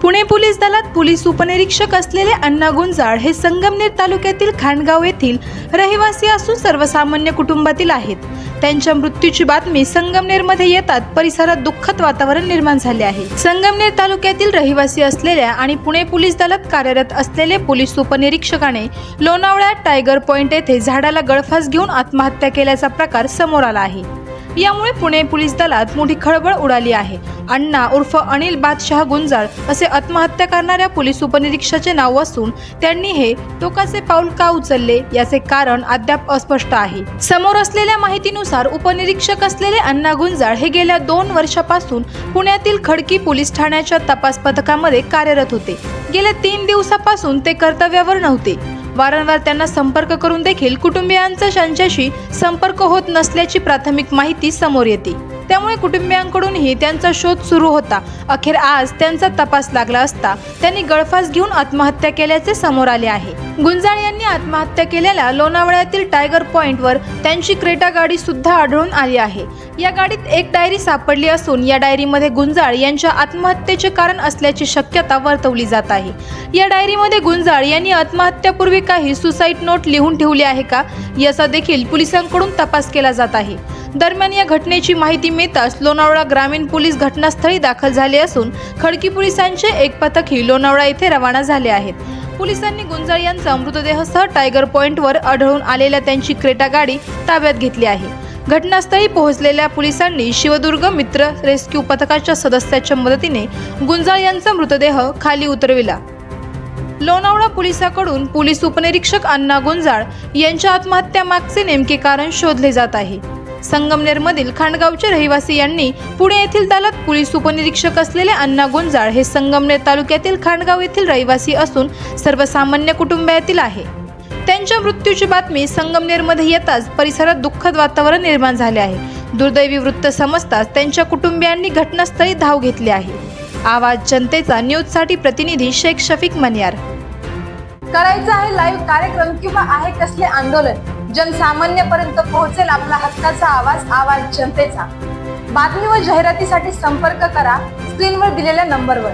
Pune police दलात police उपनिरीक्षक असलेले अण्णा गुंजाळ हे संगमनेर तालुक्यातील खांडगाव येथील रहिवासी असून सर्वसामान्य कुटुंबातील आहेत. त्यांच्या मृत्यूची बातमी संगमनेरमध्ये येतात परिसरात दुःखद वातावरण निर्माण झाले आहे. संगमनेर तालुक्यातील रहिवासी असलेल्या आणि पुणे पोलीस दलात कार्यरत असलेले पोलीस उपनिरीक्षकाने लोणावळ्यात टायगर पॉइंट येथे झाडाला गळफास घेऊन आत्महत्या केल्याचा प्रकार समोर आला आहे. यामुळे पुणे पोलीस दलात मोठी खळबळ उडाली आहे. अण्णा उर्फ अनिल बादशाह गुंजाळ असे आत्महत्या करणाऱ्या पोलीस उपनिरीक्षकाचे नाव असून त्यांनी हे टोकाचे पाऊल का उचलले याचे कारण अद्याप अस्पष्ट आहे. समोर असलेल्या माहितीनुसार उपनिरीक्षक असलेले अण्णा गुंजाळ हे गेल्या 2 वर्षापासून पुण्यातील खडकी पोलीस ठाण्याच्या तपास पथकामध्ये कार्यरत होते. गेल्या 3 दिवसापासून ते कर्तव्यावर नव्हते. वारंवार त्यांना संपर्क करून देखील कुटुंबियांचा त्यांच्याशी संपर्क होत नसल्याची प्राथमिक माहिती समोर येते. त्यामुळे कुटुंबियांकडूनही त्यांचा शोध सुरू होता. अखेर आज त्यांचा तपास लागला असता त्यांनी गळफास घेऊन आत्महत्या केल्याचे समोर आले आहे. गुंजाळ यांनी आत्महत्या केलेल्या लोणावळ्यातील टायगर पॉइंटवर त्यांची क्रेटा गाडी सुद्धा आढळून आली आहे. या गाडीत एक डायरी सापडली असून या डायरीमध्ये गुंजाळ यांच्या आत्महत्येचे कारण असल्याची शक्यता वर्तवली जात आहे. या डायरीमध्ये गुंजाळ यांनी आत्महत्यापूर्वी काही सुसाईड नोट लिहून ठेवली आहे का याचा देखील पोलिसांकडून तपास केला जात आहे. दरम्यान या घटनेची माहिती मिळताच लोणावळा ग्रामीण पोलीस घटनास्थळी दाखल झाले असून खडकी पोलिसांचे एक पथकही लोणावळा येथे रवाना झाले आहेत. पोलिसांनी गुंजाळ यांचा मृतदेहासह टायगर पॉइंटवर आढळून आलेल्या त्यांची क्रेटा गाडी ताब्यात घेतली आहे. घटनास्थळी पोहोचलेल्या पोलिसांनी शिवदुर्ग मित्र रेस्क्यू पथकाच्या सदस्याच्या मदतीने गुंजाळ यांचा मृतदेह खाली उतरविला. लोणावळा पोलिसांकडून पोलीस उपनिरीक्षक अण्णा गुंजाळ यांच्या आत्महत्यामागचे नेमके कारण शोधले जात आहे. संगमनेरमधील खांडगावचे रहिवासी यांनी पुणे येथील दलात पोलीस उपनिरीक्षक असलेले अण्णा गुंजाळ हे संगमनेर तालुक्यातील खांडगाव येथील रहिवासी असून सर्वसामान्य कुटुंबातील आहे. त्यांच्या मृत्यूची बातमी संगमनेरमध्ये येताच परिसरात दुःखद वातावरण निर्माण झाले आहे. दुर्दैवी वृत्त समजताच त्यांच्या कुटुंबियांनी घटनास्थळी धाव घेतली आहे. आवाज जनतेचा न्यूजसाठी प्रतिनिधी शेख शफीक मनियार. करायचं आहे लाईव्ह कार्यक्रम किंवा आहे कसले आंदोलन, जनसामान्यपर्यंत पोहोचेल आपला हक्काचा आवाज, आवाज जनतेचा. बातमी व जाहिरातीसाठी संपर्क करा स्क्रीनवर दिलेल्या नंबरवर.